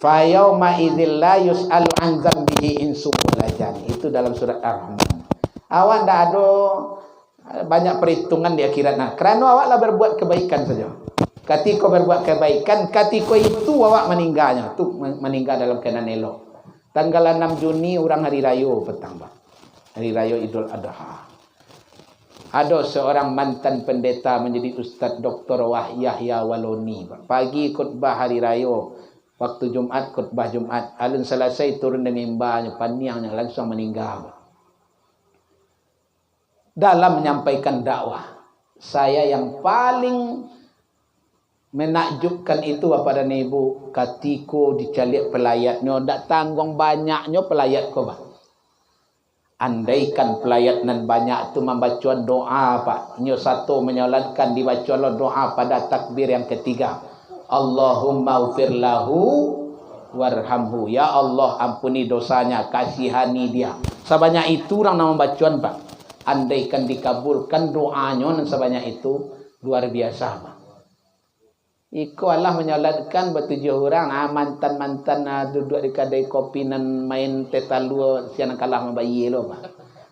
Fa yauma idzil la yus'alu an dzambihi insun wala jan. Itu dalam surat Ar-Rahman. Awak ndak ada banyak perhitungan di akhirat. Nah, kerana awaklah berbuat kebaikan saja. Ketika berbuat kebaikan, ketika itu awak meninggalnya, tu meninggal dalam keadaan elok. Tanggal 6 Juni orang hari raya petang Pak. Hari raya Idul Adha. Ada seorang mantan pendeta menjadi Ustaz Dr. Wahyahya Waloni Pak. Pagi khutbah hari raya, waktu Jumat khutbah Jumat, alun selesai turun dari mimbarnya, paniangnya langsung meninggal Pak. Dalam menyampaikan dakwah, saya yang paling menakjubkan itu Bapak dan Ibu, ketika dicalik pelayatnya, tak tanggung banyaknya pelayat kau Pak. Andaikan pelayat nan banyak itu membaca doa Pak. Nyo satu menyolatkan dibaca doa pada takbir yang ketiga. Allahumma ufir lahu warhamhu. Ya Allah ampuni dosanya, kasihani dia. Sebanyak itu orang nama bacaan Pak. Andaikan dikabulkan doanya dan sebanyak itu luar biasa Pak. Iko Allah menyolatkan bertujuh orang mantan-mantan duduk di kedai kopi dan main tetalu siang kalah membayi lo Pak.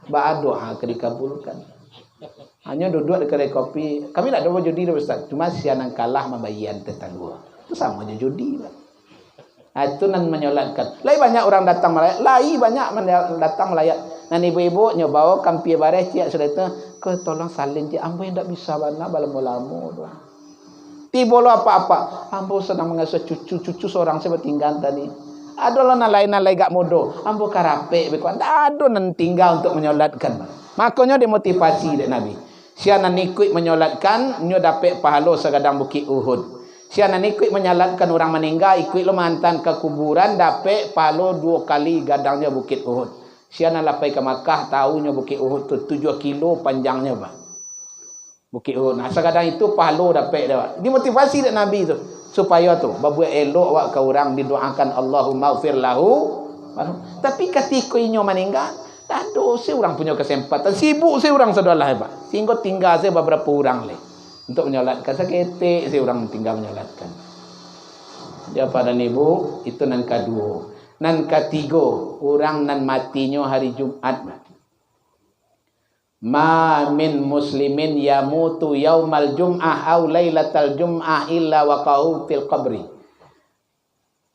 Ba doa ke dikabulkan. Hanya duduk di kedai kopi. Kami tak ada judi Ustaz. Cuma siang kalah membayian tetalu. Itu sama aja judi Pak. Itu nan menyolatkan. Lai banyak orang datang melayat. Lai banyak datang melayat. Dan ibu-ibu nyobawa kampir bareh ciak sudah itu. Kau tolong salin ciak. Ambo yang tak bisa bana balamu-lamu. Tiba lo apa-apa. Ambo sedang mengasuh cucu seorang saya bertinggal tadi. Adolah nalai gak modo. Ambo karape. Aduh nan tinggal untuk menyolatkan. Makanya dimotivasi dek Nabi. Siapa nan ikut menyolatkan. Nyo dapat pahala segadang bukit Uhud. Siapa nak ikut menyalatkan orang meninggal, ikut lo mantan ke kuburan, dapat pahala 2 kali gadangnya bukit Uhud. Siapa nak lapai ke Makkah, tahunya bukit Uhud tu 7 kilo panjangnya bah. Bukit Uhud. Nah, segadang itu pahala dapat dia. Dimotivasi dak Nabi tu supaya tu berbuat elok awak ke orang, didoakan Allahumma ghfir lahu. Tapi ketika inyo meninggal, aduh, seorang punya kesempatan, sibuk seorang sadalah hebat. Sehingga tinggal saya beberapa orang leh. Untuk menyolatkan seketik si orang tinggal menyolatkan. Dia pada ibu itu nan kedua. Nan ketiga, orang nan matinya hari Jumat. Ma min muslimin yamutu yaumal jum'ah au lailatal jum'ah illa waqa'u fil qabri.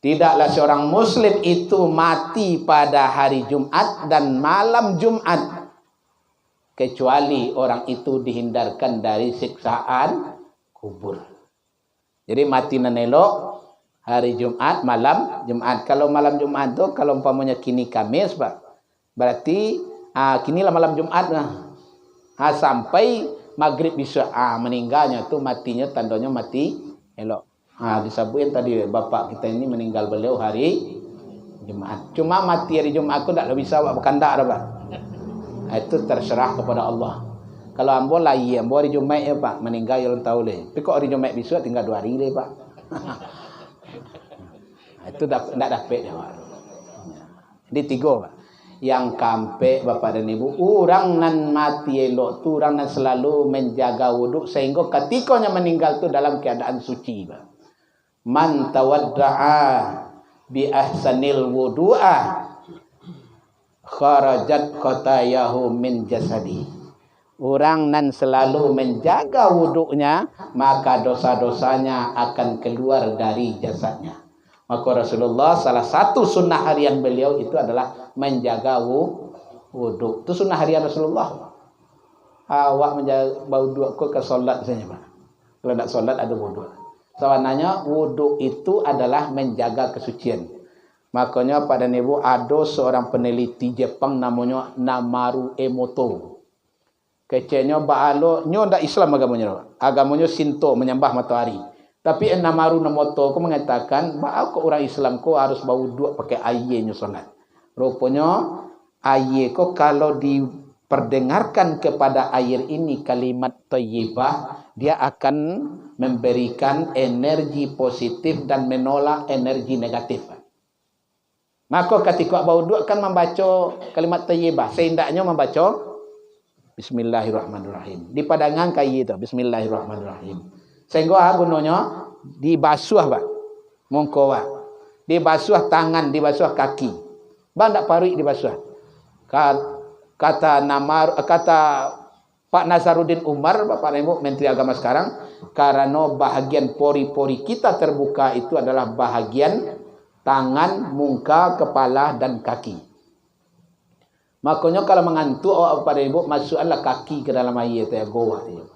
Tidaklah seorang muslim itu mati pada hari Jumat dan malam Jumat, kecuali orang itu dihindarkan dari siksaan kubur. Jadi mati nan elok hari Jumat, malam Jumat. Kalau malam Jumat tu kalau umpamanya kini Kamis, Pak. Berarti kinilah malam Jumat lah. Sampai maghrib bisa meninggalnya tu matinya tandanya mati elok. Disabuin tadi bapak kita ini meninggal beliau hari Jumat. Cuma mati hari Jumat aku tak bisa berkandak dah, Pak. Itu terserah kepada Allah. Kalau ambo lah iya, ambo hari Jumat ya Pak, meninggal yang tahu leh. Tapi kok hari Jumat besok tinggal 2 hari leh Pak. Itu tak dapat dia Pak. Jadi 3 Pak. Yang kampe Bapak dan Ibu, orang nan mati elok tu orang nan selalu menjaga wuduk sehingga ketikanya meninggal tu dalam keadaan suci Pak. Man tawadda'a bi ahsanil wudu'a kharajat khatayahu min jasadi. Orang nan selalu menjaga wuduknya, maka dosa-dosanya akan keluar dari jasadnya. Maka Rasulullah salah satu sunnah harian beliau itu adalah menjaga wuduk. Itu sunnah harian Rasulullah. Awak menjaga wuduk ke solat saja Pak. Kalau tak solat ada wuduk. Sebenarnya wuduk itu adalah menjaga kesucian. Makanya pada Ibu ada seorang peneliti Jepang namanya Namaru Emoto. Kecenya baalo nyo ndak Islam agamanya. Agamanya Shinto, menyembah matahari. Tapi Namaru Emoto ko mengatakan baal ko orang Islam ko harus berwuduk pakai air nyo solat. Rupanya air ko kalau diperdengarkan kepada air ini kalimat thayyibah, dia akan memberikan energi positif dan menolak energi negatif. Maka ketika berwuduk kan membaca kalimat thayyibah, sehendaknya membaca Bismillahirrahmanirrahim. Di padangan kayu itu Bismillahirrahmanirrahim. Sehingga gunanya dibasuh Pak. Mongko Pak. Dibasuh tangan, dibasuh kaki. Bang tak parui dibasuh. Kata Pak Nasaruddin Umar, Bapak Ibu Menteri Agama sekarang, karena bahagian pori-pori kita terbuka itu adalah bahagian tangan, muka, kepala dan kaki. Makanya kalau mengantuk awak pada Ibu, masukkanlah kaki ke dalam air itu ya goa itu.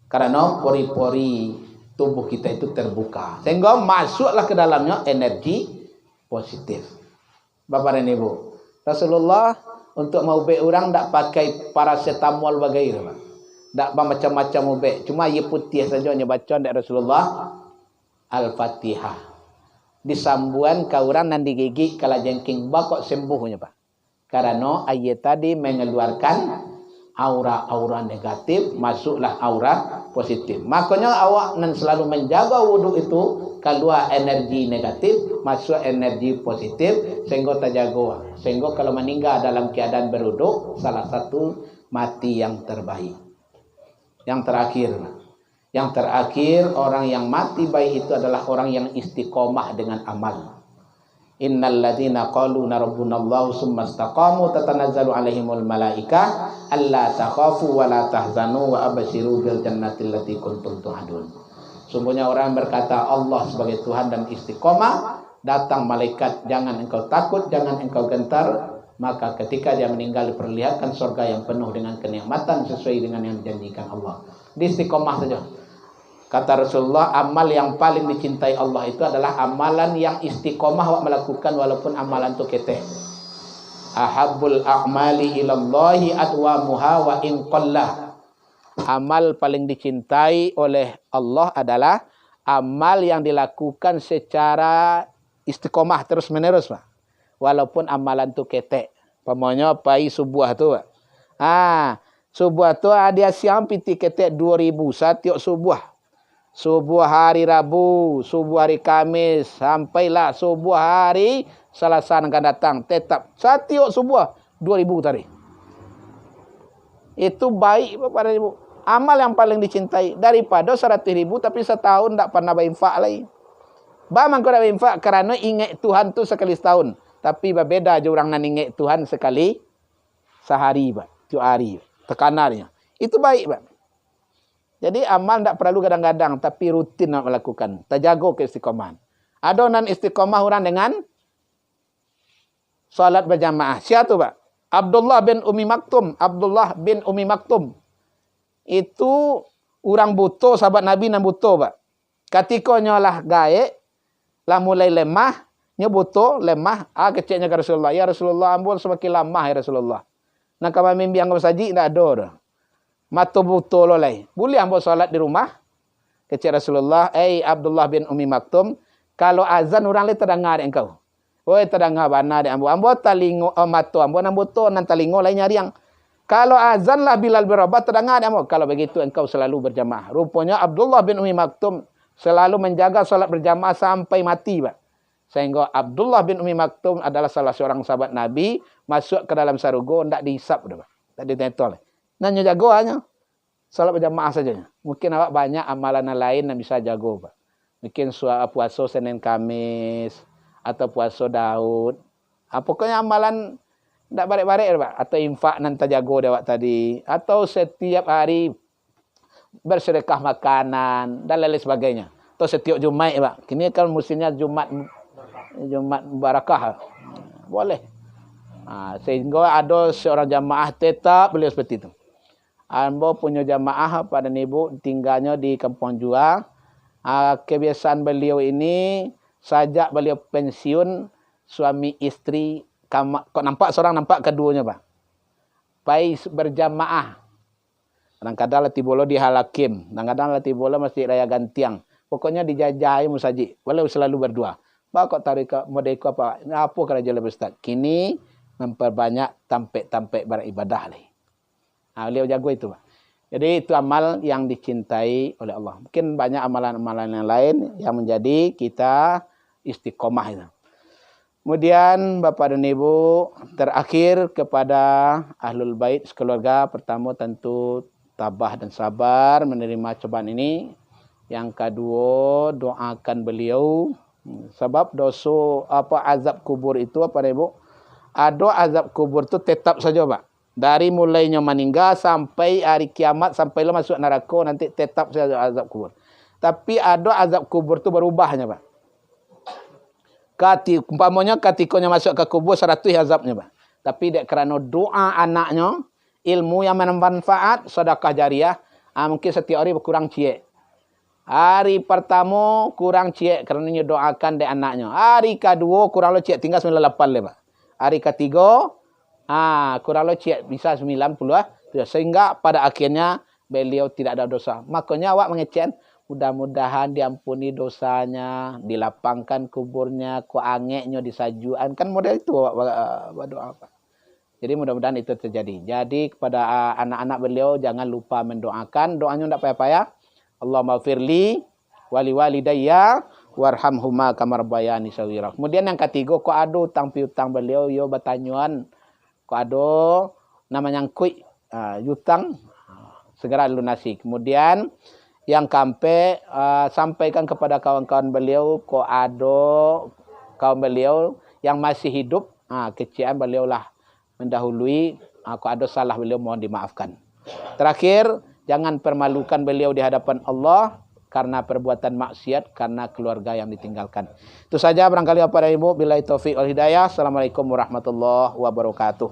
Karena pori-pori tubuh kita itu terbuka. Sehingga masuklah ke dalamnya energi positif. Bapak dan Ibu, Rasulullah untuk mengubek orang tak pakai paracetamol bagaimana. Tak macam-macam ubek. Cuma ia putih saja hanya baca dari Rasulullah Al-Fatihah. Disambuan ke orang dan digigit kalau jengking bakok sembuhnya Pak. Karena ayat tadi mengeluarkan aura-aura negatif, masuklah aura positif. Makanya awak nan selalu menjaga wuduk itu, keluar energi negatif, masuk energi positif, sehingga terjaga. Sehingga kalau meninggal dalam keadaan berwuduk, salah satu mati yang terbaik. Yang terakhir orang yang mati baik itu adalah orang yang istiqomah dengan amal. Innal ladzina qalu rabbunallahu tsumma istaqamu tatanazzalu alaihimul malaika alla takhafu wa la tahzanu wa abshiru bil jannati allati kuntum tu'adun. Sungguhnya orang yang berkata Allah sebagai Tuhan dan istiqomah, datang malaikat, jangan engkau takut, jangan engkau gentar. Maka ketika dia meninggal diperlihatkan surga yang penuh dengan kenikmatan sesuai dengan yang dijanjikan Allah. Di istiqomah saja. Kata Rasulullah, amal yang paling dicintai Allah itu adalah amalan yang istiqomah awak melakukan walaupun amalan itu keteh. Ahabbul a'mali ilallahi adwamuha wa in qallah. Amal paling dicintai oleh Allah adalah amal yang dilakukan secara istiqomah terus menerus, Pak. Walaupun amalan tu ketek. Pamonya pai subuh tu, Pak. Subuh tu dia siang piti ketek 2000 setiap subuh. Subuh hari Rabu, subuh hari Kamis, sampailah subuh hari Selasa akan datang. Tetap setiap subuh 2000 tadi. Itu baik pada ibu. Amal yang paling dicintai daripada 100.000 tapi setahun tak pernah berinfak lagi. Bamang kau nak berinfak kerana ingat Tuhan tu sekali setahun. Tapi berbeda je orang nak ingat Tuhan sekali sehari, Pak. Tiap hari. Tekanannya. Itu baik, Pak. Jadi amal tak perlu kadang-kadang tapi rutin nak melakukan. Terjaga keistiqomahan. Ada non istiqomah orang dengan salat berjamaah. Siapa tu, Pak? Abdullah bin Umi Maktum. Abdullah bin Umi Maktum. Itu orang buta, sahabat Nabi yang buta, Pak. Ketika nyolah gaib, lah mulai lemah, nya buta, lemah, kecilnya ke Rasulullah. Ya Rasulullah, ambul semakin lemah ya Rasulullah. Nak kami mimpi yang saji tak ada dah. Mata buta lolai. Boleh ambul solat di rumah? Kecil Rasulullah, Abdullah bin Umi Maktum, kalau azan orang lain terdengar engkau. Oi terdengar bana de ambo. Ambo talingo mata ambo nan buta nan talingo lain nyari yang. Kalau azan lah Bilal berabah terdengar de ambo. Kalau begitu engkau selalu berjamaah. Rupanya Abdullah bin Umi Maktum selalu menjaga solat berjamaah sampai mati, Pak. Sehingga Abdullah bin Umi Maktum adalah salah seorang sahabat Nabi masuk ke dalam surga ndak dihisap dah, Pak. Tak ditentol. Nanya jago hanya salat berjamaah saja. Mungkin awak banyak amalan lain yang bisa jago, Pak. Mungkin puasa Senin Kamis atau puasa Daud. Pokoknya amalan ndak barek-barek, Pak. Atau infak nan terjago dia awak tadi, atau setiap hari bersedekah makanan dan lain sebagainya. Atau setiap Jumat, Pak. Kini kan musimnya Jumat barakah. Boleh. Sehingga ada seorang jamaah tetap beliau seperti itu. Ambo punya jamaah pada ibu tinggalnya di Kampung Jua. Kebiasaan beliau ini sajak beliau pensiun, suami istri kok nampak seorang nampak keduanya, Pak. Pai berjamaah. Kadang-kadang letih bola di Halakim, kadang-kadang letih bola Masjid Raya Gantiang. Pokoknya dijajai musaji, walau selalu berdua. Pak kok tarik modeko apa? Apa kerja lebih Ustaz? Kini memperbanyak tampek-tampek beribadah lagi. Beliau jago itu, Pak. Jadi itu amal yang dicintai oleh Allah. Mungkin banyak amalan-amalan yang lain yang menjadi kita istiqomah itu. Kemudian Bapak dan Ibu, terakhir kepada Ahlul Bait sekeluarga, pertama tentu tabah dan sabar menerima cobaan ini. Yang kedua, doakan beliau. Sebab dosa azab kubur itu Ibu? Ada azab kubur itu tetap saja, Pak. Dari mulainya meninggal sampai hari kiamat, sampailah masuk neraka, nanti tetap saja azab kubur. Tapi ada azab kubur itu berubahnya, Pak. Umpamanya ketikanya masuk ke kubur 100 azabnya, Pak. Tapi kerana doa anaknya, ilmu yang bermanfaat, sedekah jariah, mungkin setiap hari berkurang ciek. Hari pertama kurang ciek kerana doakan dek anaknya. Hari kedua kurang lo ciek tinggal 98 le, Pak. Hari ketiga kurang lo ciek bisa 90 sehingga pada akhirnya beliau tidak ada dosa. Makanya awak mengecen, mudah-mudahan diampuni dosanya, dilapangkan kuburnya, angeknya disajuan. Kan model itu awak berdoa, Pak. Jadi mudah-mudahan itu terjadi. Jadi kepada anak-anak beliau jangan lupa mendoakan. Doanya tidak payah-payah. Allahumma firli wali walidayya warhamhuma kama rabbayani shaghira. Kemudian yang ketiga, ko ado utang piutang beliau yo batanyuan, ko ado namanya kui yutang segera lunasi. Kemudian yang kampe sampaikan kepada kawan-kawan beliau, ko ado kaum beliau yang masih hidup, kecian beliau lah mendahului, ko ado salah beliau mohon dimaafkan. Terakhir, jangan permalukan beliau di hadapan Allah karena perbuatan maksiat, karena keluarga yang ditinggalkan. Itu saja barangkali Bapak dan Ibu. Billahi taufiq wal hidayah. Assalamualaikum warahmatullahi wabarakatuh.